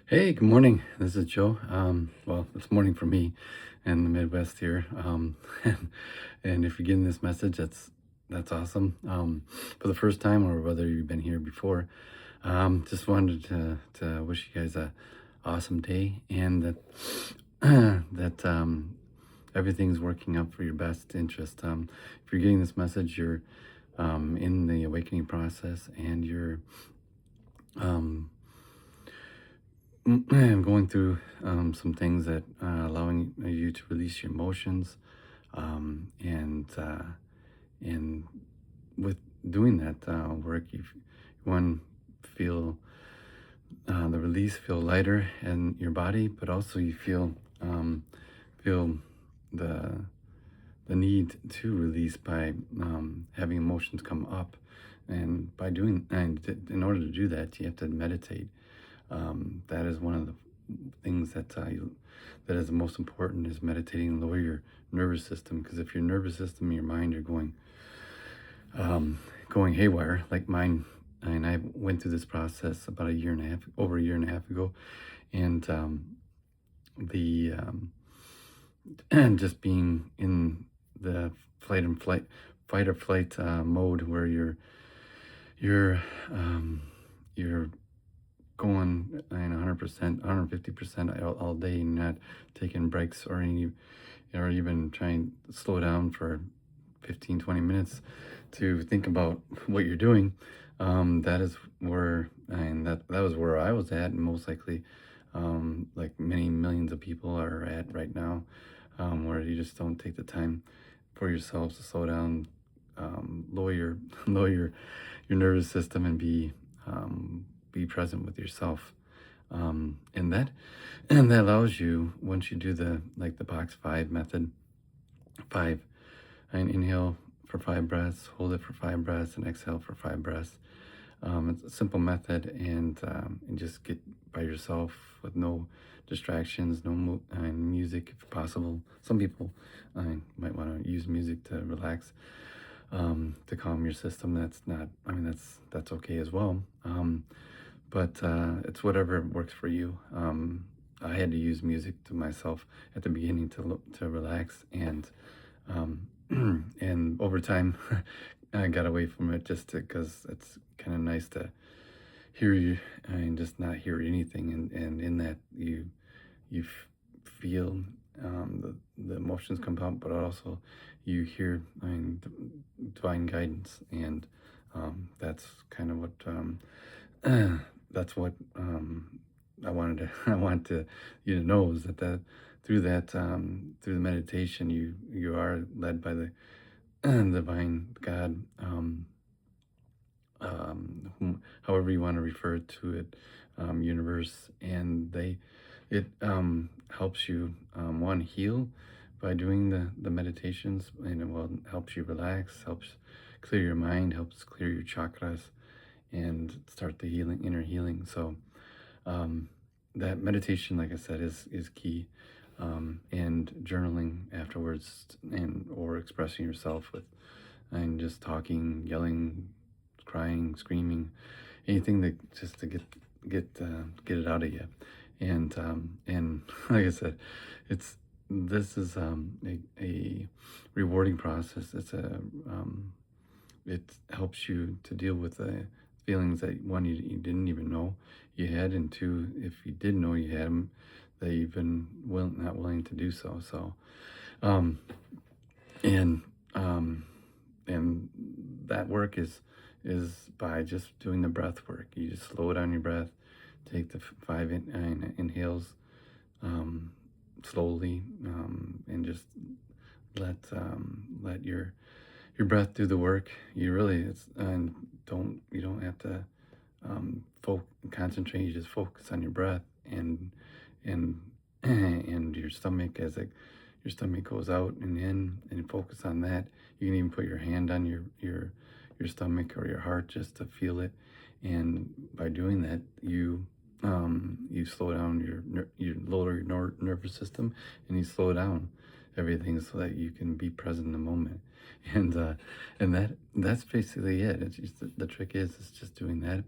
Hey, good morning. This is Joe. Well, it's morning for me in the Midwest here. And if you're getting this message, that's awesome. For the first time, or whether you've been here before, just wanted to wish you guys a awesome day, and that everything's working out for your best interest. If you're getting this message, you're in the awakening process, and you're um, I'm going through some things that allowing you to release your emotions, and with doing that work, you one feel the release, feel lighter in your body, but also you feel the the need to release by having emotions come up, and in order to do that, you have to meditate. That is one of the things that is the most important, is meditating, lower your nervous system. Because if your nervous system and your mind are going haywire, like mine, and I went through this process about over a year and a half ago, and the and just being in the flight and flight fight or flight mode, where you're um, you're going 100%, 150% all day, and not taking breaks or even trying to slow down for 15, 20 minutes to think about what you're doing. That is where, and that was where I was at, and most likely, like many millions of people are at right now, where you just don't take the time for yourselves to slow down, lower your lower your nervous system, and be present with yourself. And that allows you, once you do the box five method, five, and inhale for 5 breaths, hold it for 5 breaths, and exhale for 5 breaths. It's a simple method, and just get by yourself with no distractions, and music if possible. Some people might want to use music to relax, to calm your system. That's not, I mean, that's okay as well. But it's whatever works for you. I had to use music to myself at the beginning to relax, um, and over time, I got away from it, just because it's kind of nice to hear you and just not hear anything, and in that feel the emotions come up, but also you hear, divine guidance, and that's kind of what that's what I want to you to know, is through the meditation, you are led by the divine God, however you want to refer to it, universe, and it helps you, one, heal by doing the meditations, and it will helps you relax, helps clear your mind, helps clear your chakras, and start the inner healing. So um, that meditation, like I said, is key, and journaling afterwards, and or expressing yourself with, and just talking, yelling, crying, screaming, anything that just to get it out of you. And like I said, it's this is a rewarding process. It helps you to deal with the feelings that, one, you didn't even know you had, and two, if you did know you had them, that you've been not willing to do so. So, um, and um, and that work is by just doing the breath work. You just slow down your breath, take the inhales, um, slowly, and just let your breath do the work. You really, it's and don't you don't have to concentrate. You just focus on your breath, and and your stomach, your stomach goes out and in, and you focus on that. You can even put your hand on your stomach or your heart, just to feel it. And by doing that, you slow down you lower your nervous system, and you slow down everything, so that you can be present in the moment. And that's basically it. It's just the trick is just doing that,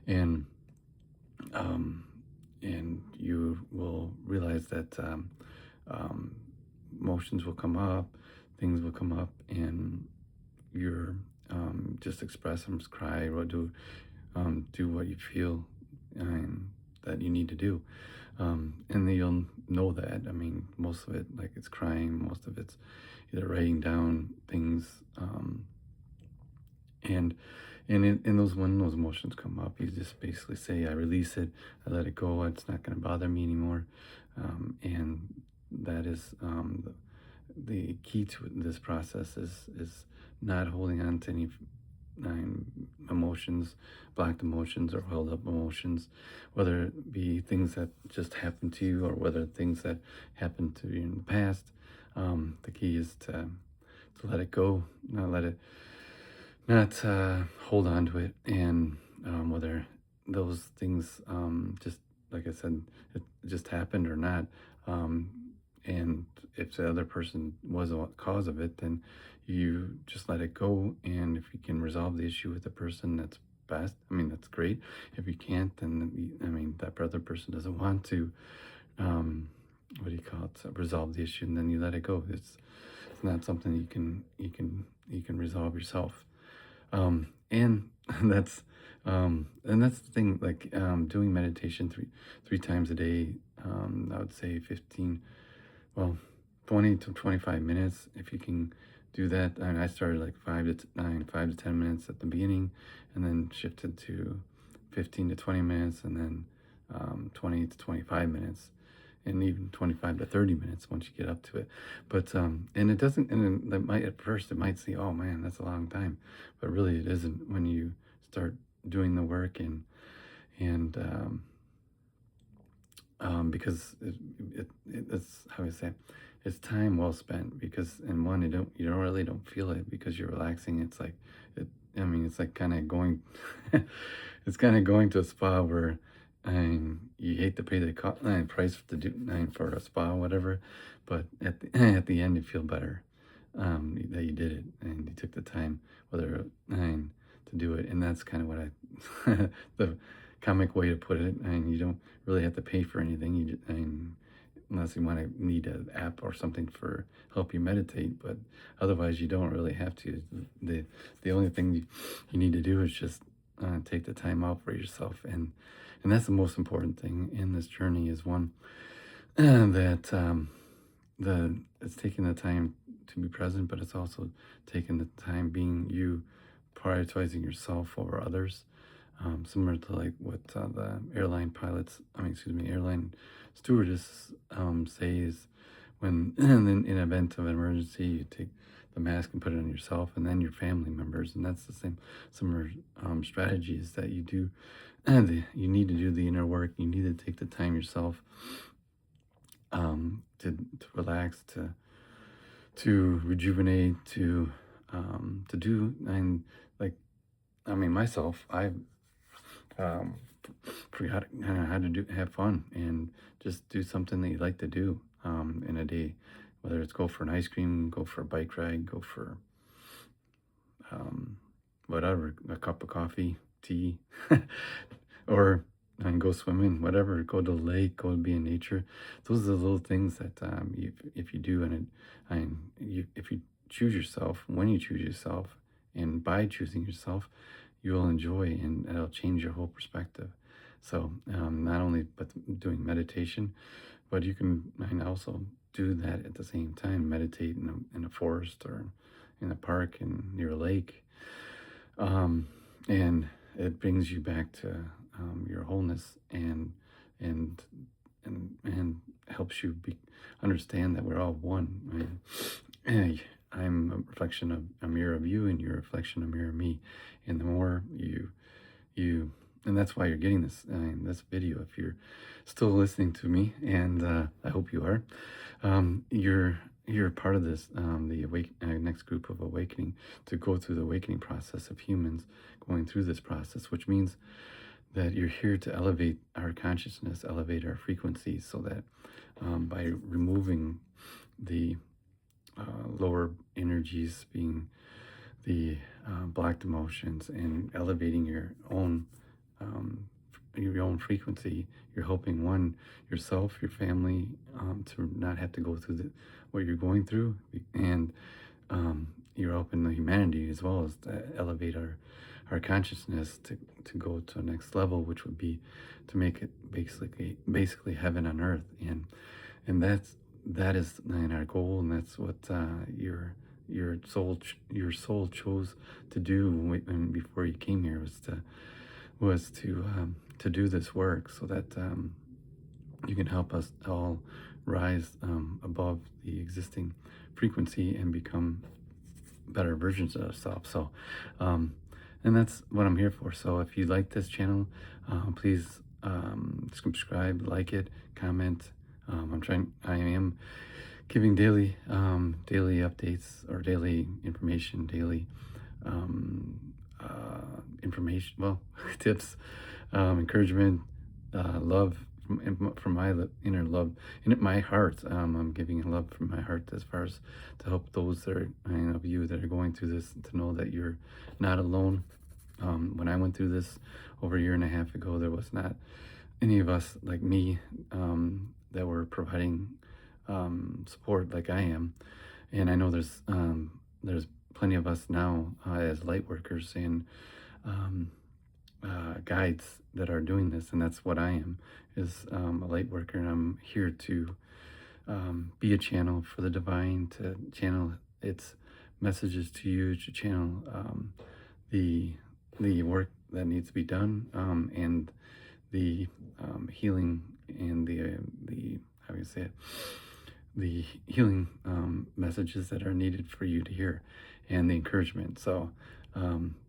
and um and you will realize that um, emotions will come up, things will come up, and you're just express them, just cry, or do what you feel that you need to do. And then you'll know that. I mean, most of it, like it's crying, most of it's either writing down things. And in those when those emotions come up, you just basically say, I release it, I let it go, it's not going to bother me anymore. And that is the key to this process is not holding on to any nine emotions, blocked emotions, or held up emotions, whether it be things that just happened to you or whether things that happened to you in the past. The key is to let it go, not let it, not hold on to it, and whether those things just like I said, it just happened or not. Um, and if the other person was a cause of it, then you just let it go. And if you can resolve the issue with the person, that's best. I mean, that's great. If you can't, then I mean, that other person doesn't want to, what do you call it, resolve the issue, and then you let it go. It's not something you can resolve yourself. And that's that's the thing, like doing meditation three times a day. I would say 15, well, 20 to 25 minutes if you can do that. And I started like 5 to 10 minutes at the beginning, and then shifted to 15 to 20 minutes, and then 20 to 25 minutes, and even 25 to 30 minutes once you get up to it. But and it doesn't, and it might, at first it might seem, oh man, that's a long time, but really it isn't when you start doing the work. And because it's how I say, it's time well spent, because in one, you don't really don't feel it because you're relaxing. It's like it, I mean, it's like kind of going it's kind of going to a spa where you hate to pay the price to do for a spa, whatever, but at the at the end you feel better that you did it and you took the time, whether to do it. And that's kind of what I the comic way to put it. And you don't really have to pay for anything. You just, unless you want to need an app or something for help you meditate, but otherwise you don't really have to. The only thing you need to do is just take the time out for yourself, and that's the most important thing in this journey, is one that it's taking the time to be present, but it's also taking the time being you, prioritizing yourself over others. Similar to like what the airline pilots, airline stewardess says, when in event of an emergency, you take the mask and put it on yourself and then your family members. And that's the same similar strategies that you do. And you need to do the inner work. You need to take the time yourself to relax, to rejuvenate, to do. And like, I mean, myself, I um, forgot how to have fun and just do something that you like to do in a day, whether it's go for an ice cream, go for a bike ride, go for um, whatever, a cup of coffee, tea, or and go swimming, whatever, go to the lake, go be in nature. Those are the little things that if you do, if you choose yourself, when you choose yourself, and by choosing yourself, you will enjoy, and it'll change your whole perspective. So not only but doing meditation, but you can and also do that at the same time. Meditate in a forest or in a park and near a lake, and it brings you back to your wholeness, and helps you understand that we're all one. Right? And I'm a reflection of a mirror of you, and you're a reflection of a mirror of me. And the more you, and that's why you're getting this video. If you're still listening to me, and I hope you are, you're part of this, the next group of awakening, to go through the awakening process of humans going through this process, which means that you're here to elevate our consciousness, elevate our frequencies, so that by removing the lower energies, being the blocked emotions, and elevating your own your own frequency. You're helping one, yourself, your family, to not have to go through what you're going through, and you're helping the humanity as well, as to elevate our consciousness to go to a next level, which would be to make it basically heaven on earth. And that is our goal, and that's what your soul chose to do before you came here, was to do this work, so that you can help us all rise above the existing frequency and become better versions of ourselves. So, and that's what I'm here for. So if you like this channel, please subscribe, like it, comment. I am giving daily updates, or daily information, daily information, well, tips, encouragement, love from my inner love, in my heart. I'm giving love from my heart, as far as to help those that are, of you that are going through this, to know that you're not alone. When I went through this over a year and a half ago, there was not any of us like me that were providing support like I am. And I know there's plenty of us now as light workers and guides that are doing this, and that's what I am, is a light worker, and I'm here to be a channel for the divine, to channel its messages to you, to channel the work that needs to be done, and the healing, and the how do you say it, the healing messages that are needed for you to hear, and the encouragement. So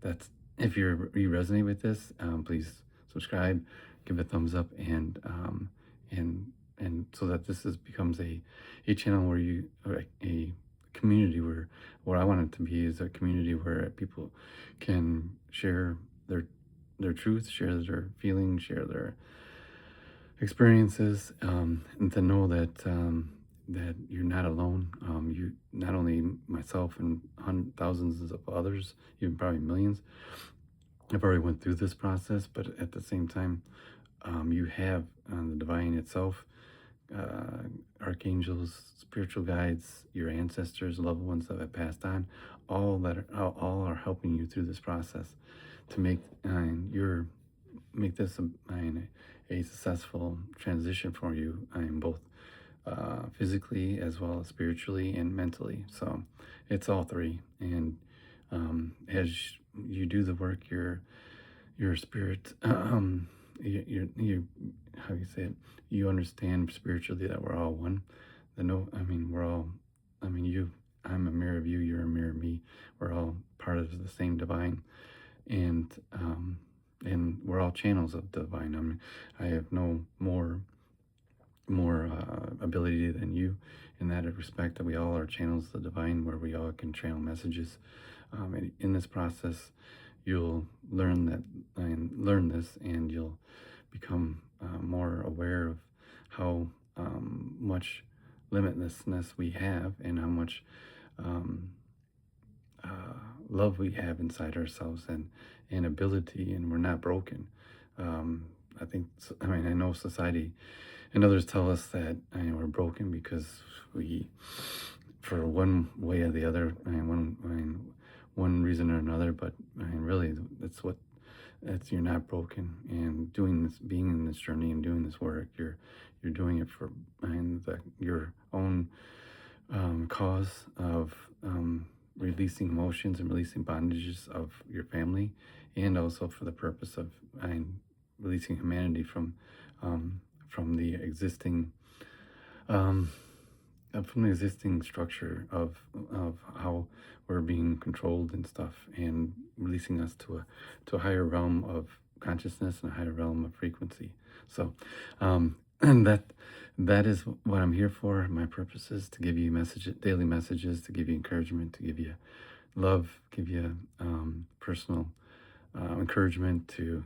that's, if you resonate with this, please subscribe, give a thumbs up, and so that this becomes a channel where or a community, where I want it to be, is a community where people can share their truth, share their feelings, share their experiences, and to know that that you're not alone. You, not only myself and thousands of others, even probably millions, have already went through this process, but at the same time, you have the divine itself, archangels, spiritual guides, your ancestors, loved ones that have passed on, all are helping you through this process to make this a successful transition for you, both physically as well as spiritually and mentally. So it's all three. And as you do the work, your spirit, you how you say it, you understand spiritually that we're all one. We're all, I'm a mirror of you, you're a mirror of me. We're all part of the same divine, and we're all channels of divine. I have no more ability than you in that respect, that we all are channels of the divine, where we all can channel messages. And in this process, you'll learn this, and you'll become more aware of how much limitlessness we have, and how much love we have inside ourselves, and ability, and we're not broken. I know society and others tell us that we're broken because we, for one way or the other, one reason or another, but really, you're not broken. And being in this journey and doing this work, you're doing it for your own cause of releasing emotions and releasing bondages of your family, and also for the purpose of releasing humanity from the existing structure of how we're being controlled and stuff, and releasing us to a higher realm of consciousness and a higher realm of frequency. So and that is what I'm here for. My purpose is to give you daily messages, to give you encouragement, to give you love, give you personal encouragement to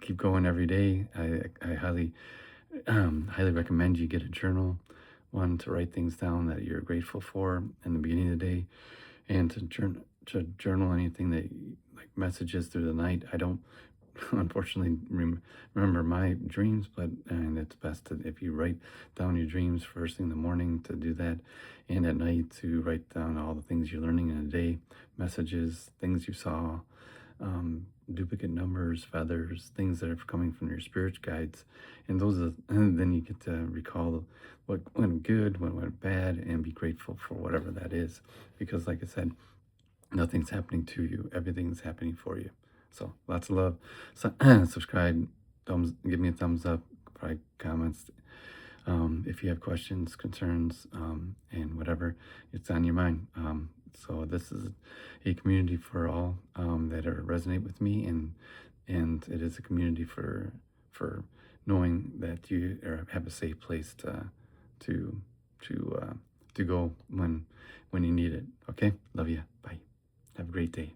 keep going every day. I highly recommend you get a journal, one to write things down that you're grateful for in the beginning of the day, and to journal anything that, like messages through the night. I don't unfortunately remember my dreams, but and it's best to, if you write down your dreams first thing in the morning, to do that, and at night to write down all the things you're learning in a day, messages, things you saw, duplicate numbers, feathers, things that are coming from your spirit guides, and those are, and then you get to recall what went good, what went bad, and be grateful for whatever that is, because like I said, nothing's happening to you, everything's happening for you. So lots of love. So, subscribe, give me a thumbs up, probably comments. If you have questions, concerns, and whatever, it's on your mind. So this is a community for all that are resonate with me, and it is a community for knowing that you have a safe place to to go when you need it. Okay, love you. Bye. Have a great day.